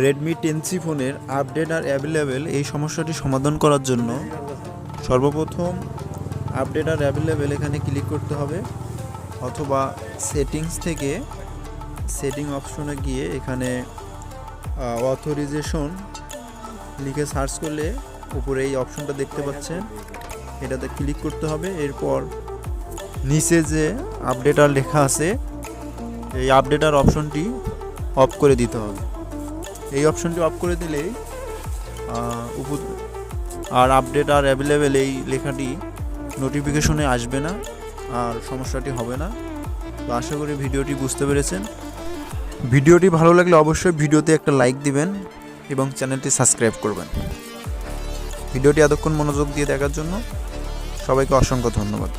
Redmi 10C ফোনের update আর available এই সমস্যাটি সমাধান করার জন্য সর্বপ্রথম আপডেট আর অ্যাভেলেবেল এখানে ক্লিক করতে হবে, অথবা সেটিংস থেকে সেটিং অপশনে গিয়ে এখানে অথরাইজেশন লিখে সার্চ করলে উপরে এই অপশনটা দেখতে পাচ্ছেন, এটাতে ক্লিক করতে হবে। এরপর নিচে যে আপডেটার লেখা আছে এই আপডেটার অপশনটি অফ করে দিতে হবে। এই অপশনটি অফ করে দিলেই আর আপডেট আর অ্যাভেলেবেল এই লেখাটি নোটিফিকেশনে আসবে না, আর সমস্যাটি হবে না। তো আশা করি ভিডিওটি বুঝতে পেরেছেন। ভিডিওটি ভালো লাগলে অবশ্যই ভিডিওতে একটা লাইক দিবেন এবং চ্যানেলটি সাবস্ক্রাইব করবেন। ভিডিওটি এতক্ষণ মনোযোগ দিয়ে দেখার জন্য সবাইকে অসংখ্য ধন্যবাদ।